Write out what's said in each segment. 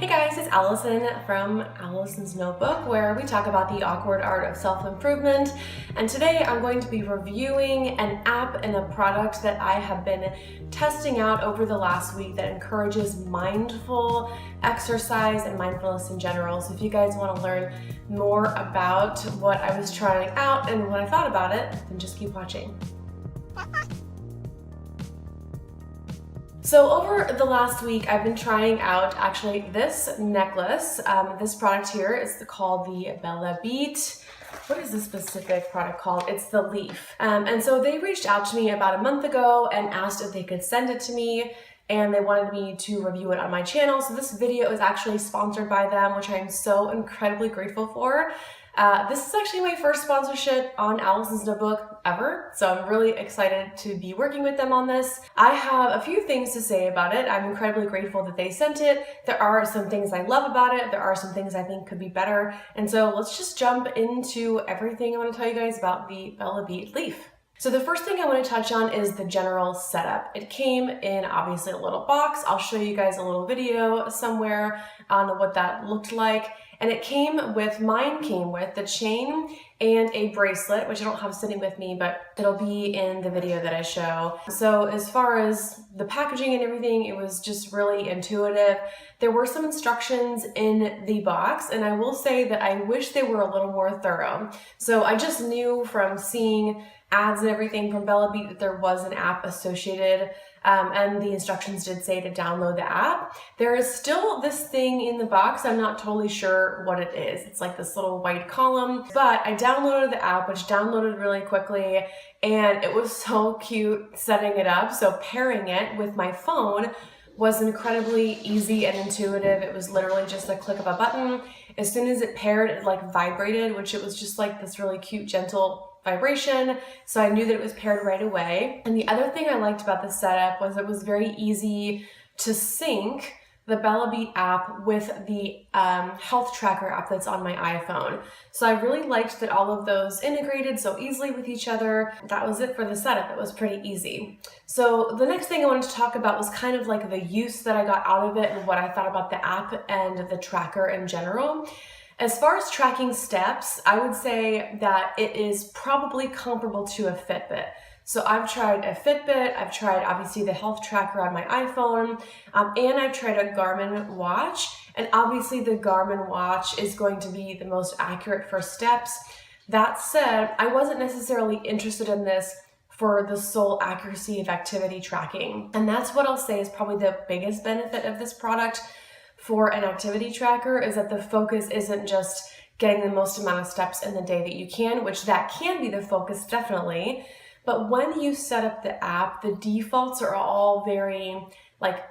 guys, it's Alison from Alison's Notebook, where we talk about the awkward art of self-improvement. And today I'm going to be reviewing an app and a product that I have been testing out over the last week that encourages mindful exercise and mindfulness in general. So if you guys want to learn more about what I was trying out and what I thought about it, then just keep watching. So over the last week, I've been trying out actually this necklace. This product here is called the BellaBeat. What is this specific product called? It's the leaf. And so they reached out to me about a month ago and asked if they could send it to me, and they wanted me to review it on my channel. So this video is actually sponsored by them, which I am so incredibly grateful for. This is actually my first sponsorship on Alison's Notebook ever, so I'm really excited to be working with them on this. I have a few things to say about it. I'm incredibly grateful that they sent it. There are some things I love about it. There are some things I think could be better. And so let's just jump into everything I want to tell you guys about the BellaBeat leaf. So the first thing I want to touch on is the general setup. It came in obviously a little box. I'll show you guys a little video somewhere on what that looked like. And mine came with the chain and a bracelet, which I don't have sitting with me, but it'll be in the video that I show. So as far as the packaging and everything, it was just really intuitive. There were some instructions in the box, and I will say that I wish they were a little more thorough. So I just knew from seeing ads and everything from BellaBeat that there was an app associated, and the instructions did say to download the app. There is still this thing in the box. I'm not totally sure what it is. It's like this little white column, but I downloaded the app, which downloaded really quickly, and it was so cute setting it up. So pairing it with my phone was incredibly easy and intuitive. It was literally just a click of a button. As soon as it paired, it like vibrated, which it was just like this really cute, gentle vibration. So I knew that it was paired right away. And the other thing I liked about this setup was it was very easy to sync the BellaBeat app with the health tracker app that's on my iPhone. So I really liked that all of those integrated so easily with each other. That was it for the setup. It was pretty easy. So the next thing I wanted to talk about was kind of like the use that I got out of it and what I thought about the app and the tracker in general. As far as tracking steps, I would say that it is probably comparable to a Fitbit. So I've tried a Fitbit, I've tried obviously the health tracker on my iPhone, and I've tried a Garmin watch. And obviously the Garmin watch is going to be the most accurate for steps. That said, I wasn't necessarily interested in this for the sole accuracy of activity tracking. And that's what I'll say is probably the biggest benefit of this product for an activity tracker, is that the focus isn't just getting the most amount of steps in the day that you can, which that can be the focus definitely. But when you set up the app, the defaults are all very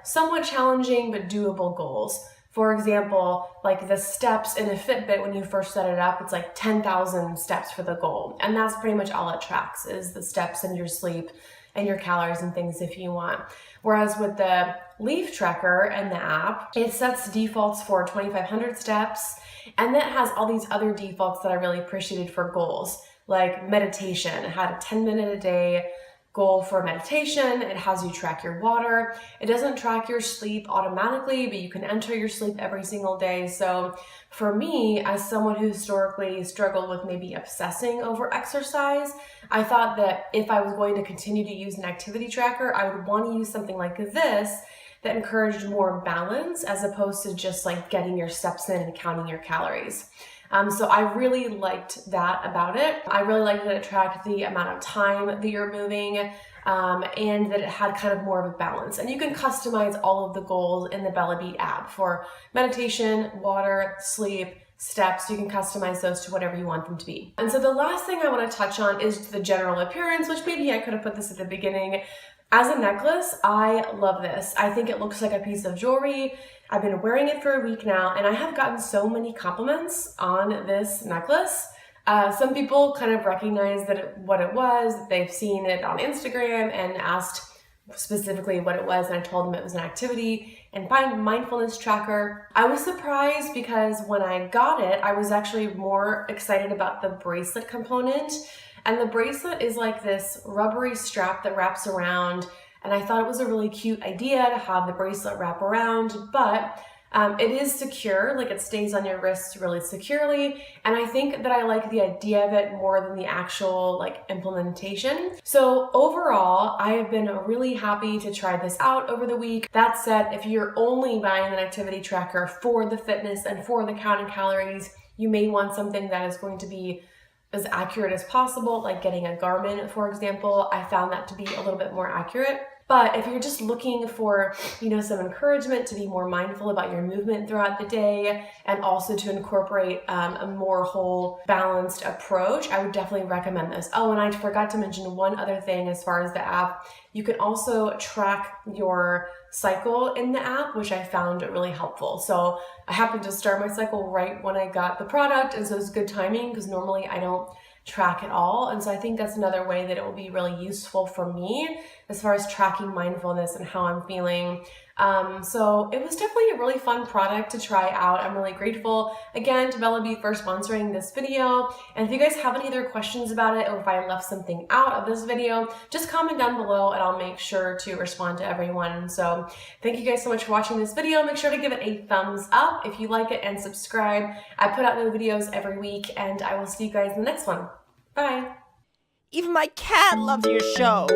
somewhat challenging but doable goals. For example, like the steps in a Fitbit, when you first set it up, it's like 10,000 steps for the goal. And that's pretty much all it tracks, is the steps and your sleep and your calories and things if you want. Whereas with the leaf tracker and the app, it sets defaults for 2,500 steps, and that has all these other defaults that I really appreciated for goals, like meditation. It had a 10-minute a day goal for meditation. It has you track your water. It doesn't track your sleep automatically, but you can enter your sleep every single day. So for me, as someone who historically struggled with maybe obsessing over exercise, I thought that if I was going to continue to use an activity tracker, I would want to use something like this that encouraged more balance as opposed to just like getting your steps in and counting your calories. So I really liked that about it. I really liked that it tracked the amount of time that you're moving, and that it had kind of more of a balance. And you can customize all of the goals in the BellaBeat app for meditation, water, sleep, steps. You can customize those to whatever you want them to be. And so the last thing I want to touch on is the general appearance, which maybe I could have put this at the beginning. As a necklace, I love this. I think it looks like a piece of jewelry. I've been wearing it for a week now, and I have gotten so many compliments on this necklace. Some people kind of recognized what it was. They've seen it on Instagram and asked specifically what it was, and I told them it was an activity and mindfulness tracker. I was surprised because when I got it, I was actually more excited about the bracelet component. And the bracelet is like this rubbery strap that wraps around, and I thought it was a really cute idea to have the bracelet wrap around, but It is secure, like it stays on your wrists really securely. And I think that I like the idea of it more than the actual like implementation. So overall, I have been really happy to try this out over the week. That said, if you're only buying an activity tracker for the fitness and for the counting calories, you may want something that is going to be as accurate as possible, like getting a Garmin, for example. I found that to be a little bit more accurate. But if you're just looking for, some encouragement to be more mindful about your movement throughout the day and also to incorporate a more whole, balanced approach, I would definitely recommend this. Oh, and I forgot to mention one other thing as far as the app. You can also track your cycle in the app, which I found really helpful. So I happened to start my cycle right when I got the product, and so it's good timing because normally I don't track at all. And so I think that's another way that it will be really useful for me as far as tracking mindfulness and how I'm feeling. So it was definitely a really fun product to try out. I'm really grateful again to BellaBeat for sponsoring this video. And if you guys have any other questions about it, or if I left something out of this video, just comment down below and I'll make sure to respond to everyone. So thank you guys so much for watching this video. Make sure to give it a thumbs up if you like it and subscribe. I put out new videos every week, and I will see you guys in the next one. Bye. Even my cat loves your show.